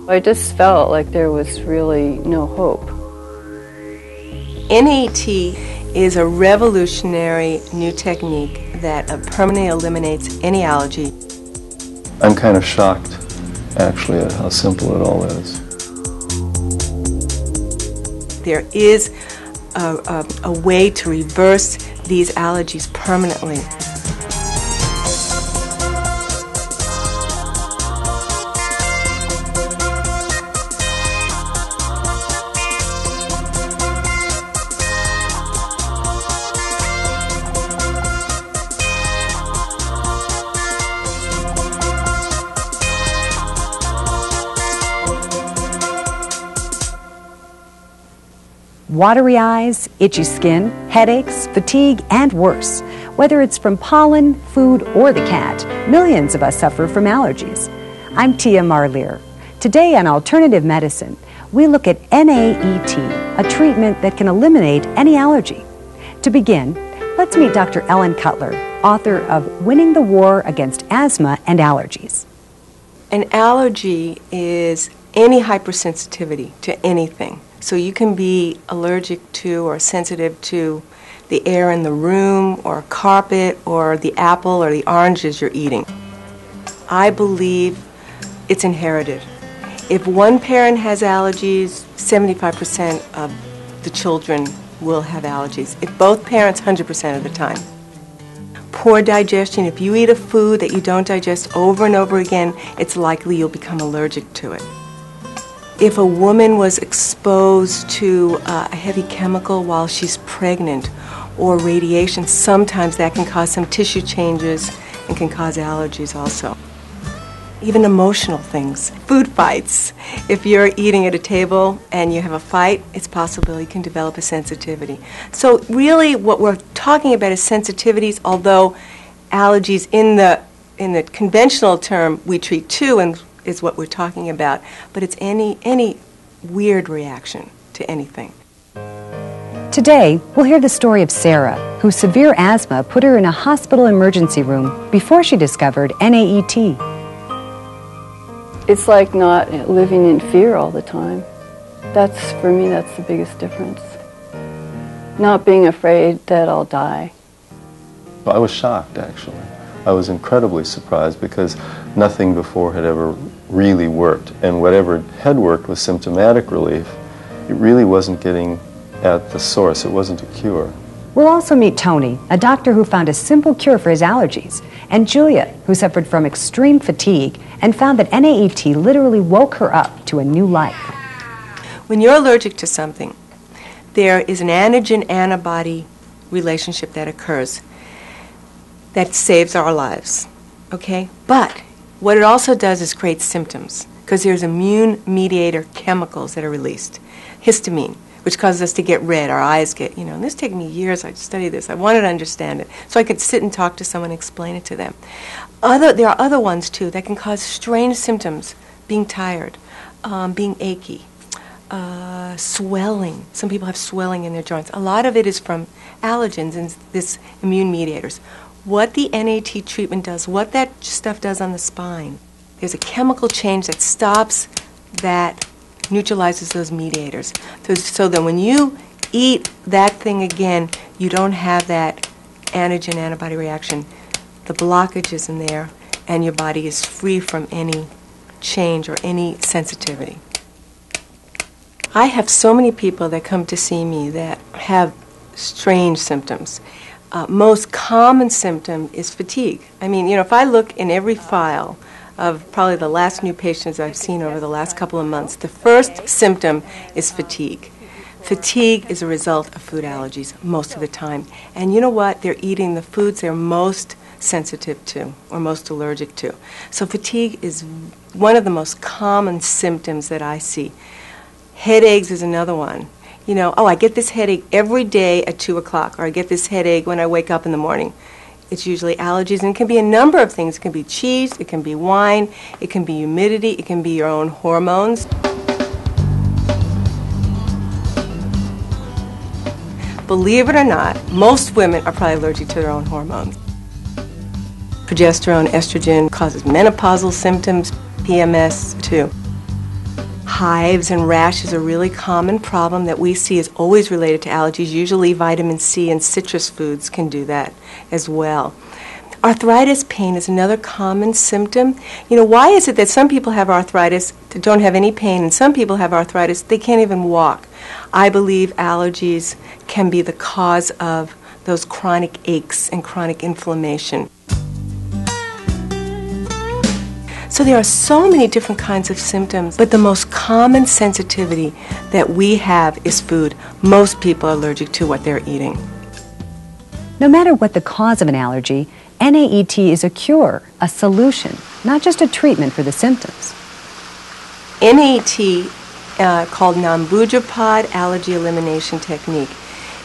I just felt like there was really no hope. NAT is a revolutionary new technique that permanently eliminates any allergy. I'm kind of shocked, actually, at how simple it all is. There is a way to reverse these allergies permanently. Watery eyes, itchy skin, headaches, fatigue, and worse. Whether it's from pollen, food, or the cat, millions of us suffer from allergies. I'm Tia Marlier. Today on Alternative Medicine, we look at NAET, a treatment that can eliminate any allergy. To begin, let's meet Dr. Ellen Cutler, author of Winning the War Against Asthma and Allergies. An allergy is any hypersensitivity to anything. So you can be allergic to or sensitive to the air in the room or carpet or the apple or the oranges you're eating. I believe it's inherited. If one parent has allergies, 75% of the children will have allergies. If both parents, 100% of the time. Poor digestion, if you eat a food that you don't digest over and over again, it's likely you'll become allergic to it. If a woman was exposed to a heavy chemical while she's pregnant or radiation, sometimes that can cause some tissue changes and can cause allergies also. Even emotional things, food fights. If you're eating at a table and you have a fight, it's possible you can develop a sensitivity. So really what we're talking about is sensitivities, although allergies in the conventional term we treat two and is what we're talking about, but it's any weird reaction to anything. Today, we'll hear the story of Sarah, whose severe asthma put her in a hospital emergency room before she discovered NAET. It's like not living in fear all the time. For me, that's the biggest difference. Not being afraid that I'll die. I was shocked, actually. I was incredibly surprised because nothing before had ever really worked, and whatever had worked was symptomatic relief. It really wasn't getting at the source. It wasn't a cure. We'll also meet Tony, a doctor who found a simple cure for his allergies, and Julia, who suffered from extreme fatigue and found that NAET literally woke her up to a new life. When you're allergic to something, there is an antigen-antibody relationship that occurs that saves our lives, okay? But what it also does is create symptoms, because there's immune mediator chemicals that are released. Histamine, which causes us to get red, our eyes get, and this took me years. I studied this. I wanted to understand it so I could sit and talk to someone and explain it to them. There are other ones, too, that can cause strange symptoms, being tired, being achy, swelling. Some people have swelling in their joints. A lot of it is from allergens and this immune mediators. What the NAT treatment does, what that stuff does on the spine, there's a chemical change that stops that, neutralizes those mediators. So that when you eat that thing again, you don't have that antigen-antibody reaction. The blockage is in there, and your body is free from any change or any sensitivity. I have so many people that come to see me that have strange symptoms. Most common symptom is fatigue. I mean, if I look in every file of probably the last new patients I've seen over the last couple of months, the first symptom is fatigue. Fatigue is a result of food allergies most of the time. And you know what? They're eating the foods they're most sensitive to or most allergic to. So fatigue is one of the most common symptoms that I see. Headaches is another one. I get this headache every day at 2 o'clock, or I get this headache when I wake up in the morning. It's usually allergies, and it can be a number of things. It can be cheese, it can be wine, it can be humidity, it can be your own hormones. Believe it or not, most women are probably allergic to their own hormones. Progesterone, estrogen causes menopausal symptoms, PMS too. Hives and rash is a really common problem that we see is always related to allergies. Usually vitamin C and citrus foods can do that as well. Arthritis pain is another common symptom. You know, why is it that some people have arthritis that don't have any pain, and some people have arthritis they can't even walk? I believe allergies can be the cause of those chronic aches and chronic inflammation. So there are so many different kinds of symptoms, but the most common sensitivity that we have is food. Most people are allergic to what they're eating. No matter what the cause of an allergy, NAET is a cure, a solution, not just a treatment for the symptoms. NAET, called non-Boudreaux allergy elimination technique,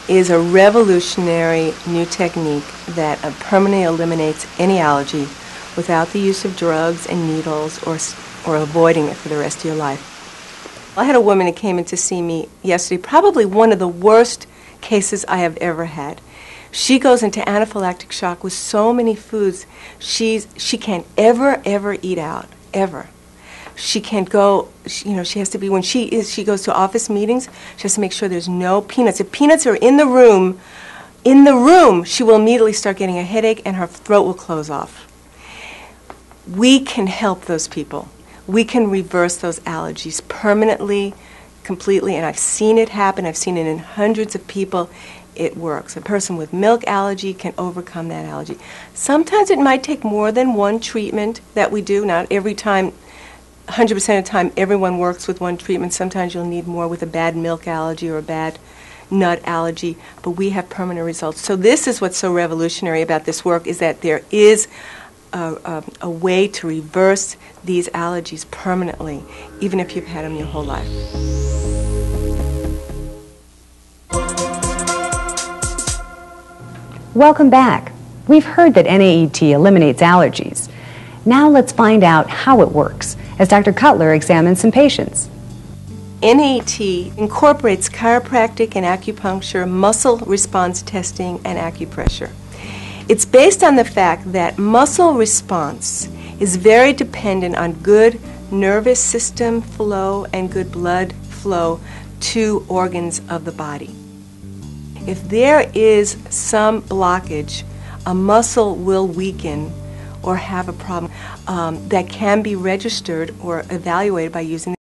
is a revolutionary new technique that permanently eliminates any allergy without the use of drugs and needles or avoiding it for the rest of your life. I had a woman that came in to see me yesterday, probably one of the worst cases I have ever had. She goes into anaphylactic shock with so many foods. She can't ever eat out, ever. She can't go, she has to be, when she goes to office meetings, she has to make sure there's no peanuts. If peanuts are in the room, she will immediately start getting a headache and her throat will close off. We can help those people. We can reverse those allergies permanently, completely, and I've seen it happen. I've seen it in hundreds of people. It works. A person with milk allergy can overcome that allergy. Sometimes it might take more than one treatment that we do. Not every time, 100% of the time, everyone works with one treatment. Sometimes you'll need more with a bad milk allergy or a bad nut allergy, but we have permanent results. So this is what's so revolutionary about this work, is that there is a way to reverse these allergies permanently, even if you've had them your whole life. Welcome back. We've heard that NAET eliminates allergies. Now let's find out how it works as Dr. Cutler examines some patients. NAET incorporates chiropractic and acupuncture, muscle response testing, and acupressure. It's based on the fact that muscle response is very dependent on good nervous system flow and good blood flow to organs of the body. If there is some blockage, a muscle will weaken or have a problem that can be registered or evaluated by using